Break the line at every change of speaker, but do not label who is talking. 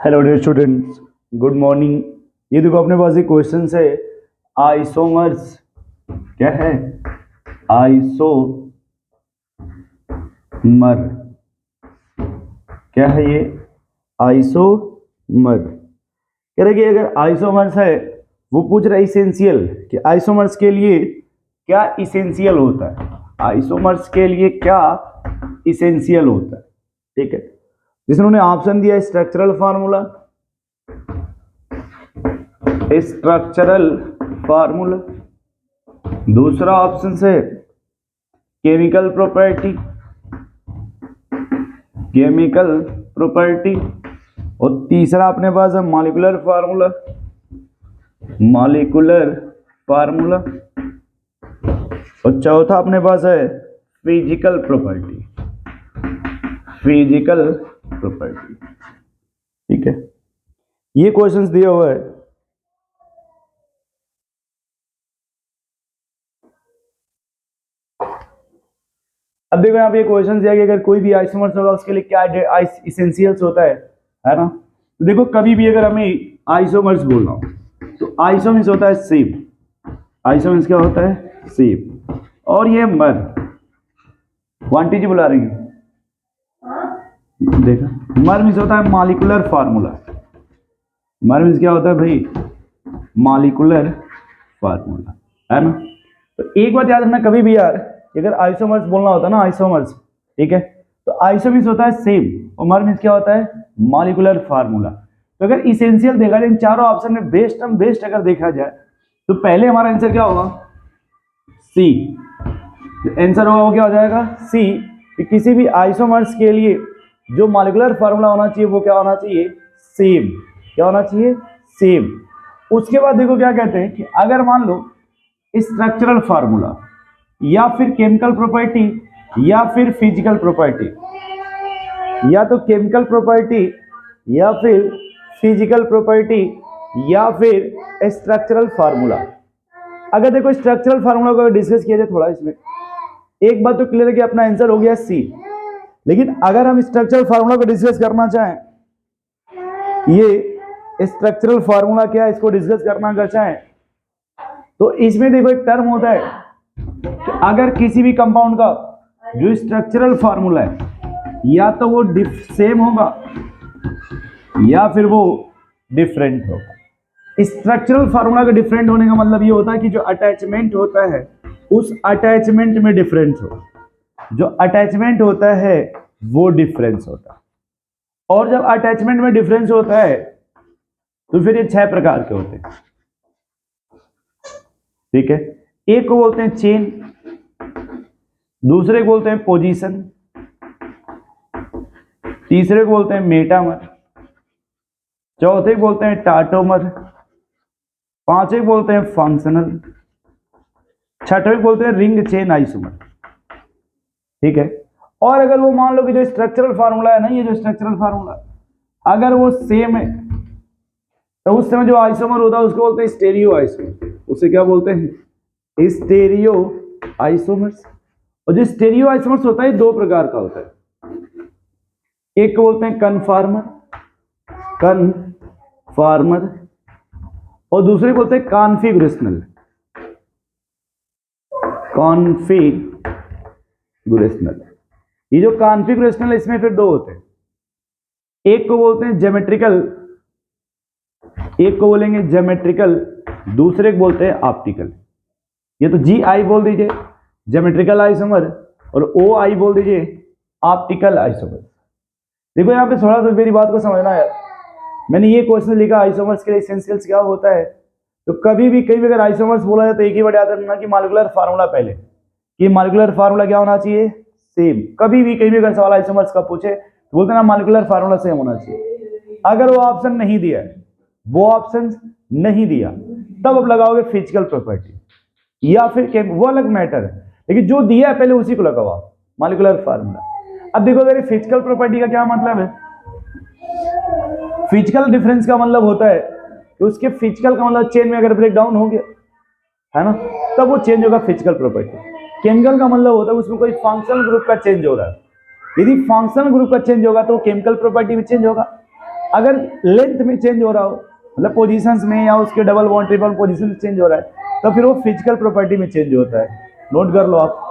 Hello dear students, good morning. ये देखो अपने पास एक क्वेश्चन है। आइसोमर्स क्या है? आइसोमर क्या है ये? आइसोमर कह रहे कि अगर आइसोमर्स है, वो पूछ रहा है इसेंशियल कि आइसोमर्स के लिए क्या इसेंशियल होता है। आइसोमर्स के लिए क्या इसेंशियल होता है, ठीक है। जिसने उन्होंने ऑप्शन दिया स्ट्रक्चरल फार्मूला, स्ट्रक्चरल फार्मूला। दूसरा ऑप्शन है केमिकल प्रॉपर्टी, केमिकल प्रॉपर्टी। और तीसरा अपने पास है मॉलिक्यूलर फार्मूला, मॉलिक्यूलर फार्मूला। और चौथा अपने पास है फिजिकल प्रॉपर्टी, फिजिकल प्रॉपर्टी, ठीक है। ये क्वेश्चंस दिया हुआ है। अब देखो यहाँ पे क्वेश्चन दिया कि अगर कोई भी आइसोमर्स होगा उसके लिए क्या इसेंशियल्स होता है ना। तो देखो कभी भी अगर हमें आइसोमर्स बोलना हो तो आइसोमर्स होता है सेम। आइसोमर्स क्या होता है? सेम। और ये मर क्वांटिटी जी बुला रही है, देखा। मर मीन्स होता है मॉलिक्यूलर फार्मूला। मर मीन्स क्या होता है भाई? मॉलिक्यूलर फार्मूला, है ना। तो एक बात याद रखना कभी भी यार, अगर आइसोमर्स बोलना होता है ना, आइसोमर्स, ठीक है, तो आइसोमर्स होता है सेम और मर मीन्स क्या होता है? Molecular formula. तो अगर इसेंशियल देखा जाए इन चारों ऑप्शन में बेस्ट अगर देखा जाए तो पहले हमारा आंसर क्या होगा? सी। आंसर होगा वो क्या हो जाएगा? सी। कि किसी भी आइसोमर्स के लिए जो मॉलिक्यूलर फार्मूला होना चाहिए वो क्या होना चाहिए? सेम। क्या होना चाहिए? सेम। उसके बाद देखो क्या कहते हैं कि अगर मान लो स्ट्रक्चरल फार्मूला या फिर केमिकल प्रॉपर्टी या फिर फिजिकल प्रॉपर्टी, या तो केमिकल प्रॉपर्टी या फिर फिजिकल प्रॉपर्टी या फिर स्ट्रक्चरल फार्मूला। अगर देखो स्ट्रक्चरल फार्मूला को डिस्कस किया जाए थोड़ा, इसमें एक बात तो क्लियर है कि अपना आंसर हो गया सी। लेकिन अगर हम स्ट्रक्चरल फार्मूला को डिस्कस करना चाहें, ये स्ट्रक्चरल फार्मूला क्या है इसको डिस्कस करना अगर चाहें तो इसमें देखो एक टर्म होता है कि अगर किसी भी कंपाउंड का जो स्ट्रक्चरल फार्मूला है या तो वो सेम होगा या फिर वो डिफरेंट होगा। स्ट्रक्चरल फार्मूला का डिफरेंट होने का मतलब ये होता है कि जो अटैचमेंट होता है उस अटैचमेंट में डिफरेंस हो, जो अटैचमेंट होता है वो डिफरेंस होता है। और जब अटैचमेंट में डिफरेंस होता है तो फिर ये 6 प्रकार के होते हैं, ठीक है। एक को बोलते हैं चेन, दूसरे को बोलते हैं पोजीशन, तीसरे को बोलते हैं मेटामर, चौथे को बोलते हैं टाटोमर, पांचवे को बोलते हैं फंक्शनल, छठवें को बोलते हैं रिंग चेन आइसोमर, ठीक है। और अगर वो मान लो कि जो स्ट्रक्चरल फार्मूला है ना, ये जो स्ट्रक्चरल फार्मूला अगर वो सेम है तो उस समय जो आइसोमर होता है उसको बोलते हैं स्टेरियो आइसोमर। उसे क्या बोलते हैं? Stereo isomers. और जो स्टेरियो आइसोमर्स होता है दो प्रकार का होता है। एक को बोलते हैं कन्फार्मर, कन्फार्मर, और दूसरे को बोलते हैं कॉन्फिगरेशनल, कॉन्फिगरेशनल। ये जो कॉन्फिगरेशनल इसमें फिर दो होते हैं। एक को बोलते हैं ज्योमेट्रिकल, एक को बोलेंगे ज्योमेट्रिकल, दूसरे को बोलते हैं ऑप्टिकल। ये तो जी आई बोल दीजिए ज्योमेट्रिकल आइसोमर और ओ आई बोल दीजिए ऑप्टिकल आइसोमर। देखो यहाँ पे थोड़ा तो मेरी बात को समझना है। मैंने ये क्वेश्चन लिखा आइसोमर्स के लिए एसेंशियल्स क्या होता है, तो कभी भी कहीं भी अगर आइसोमर्स बोला जाए तो एक ही बात याद रखना कि मॉलिक्यूलर फार्मूला पहले, कि मॉलिक्यूलर फार्मूला क्या होना चाहिए? सेम। कभी भी कहीं भी अगर सवाल आइसोमर्स का पूछे तो बोलते ना मॉलिक्यूलर फार्मूला सेम होना चाहिए। अगर वो ऑप्शन नहीं दिया है, वो ऑप्शन नहीं दिया, तब आप लगाओगे फिजिकल प्रॉपर्टी या फिर वो अलग मैटर है, लेकिन जो दिया है पहले उसी को लगाओ मॉलिक्यूलर फार्मूला। अब देखो अगर फिजिकल प्रॉपर्टी का क्या मतलब है? फिजिकल डिफरेंस का मतलब होता है कि उसके फिजिकल का मतलब चेन में अगर ब्रेक डाउन हो गया है ना, तब वो चेंज होगा फिजिकल प्रॉपर्टी। केमिकल का मतलब होता है उसमें कोई फंक्शनल ग्रुप का चेंज हो रहा है। यदि फंक्शनल ग्रुप का चेंज होगा तो केमिकल प्रॉपर्टी भी चेंज होगा। अगर लेंथ में चेंज हो रहा हो, मतलब पोजीशंस में या उसके डबल बॉन्ड ट्रिपल पोजीशन में चेंज हो रहा है, तो फिर वो फिजिकल प्रॉपर्टी में चेंज होता है। नोट कर लो आप।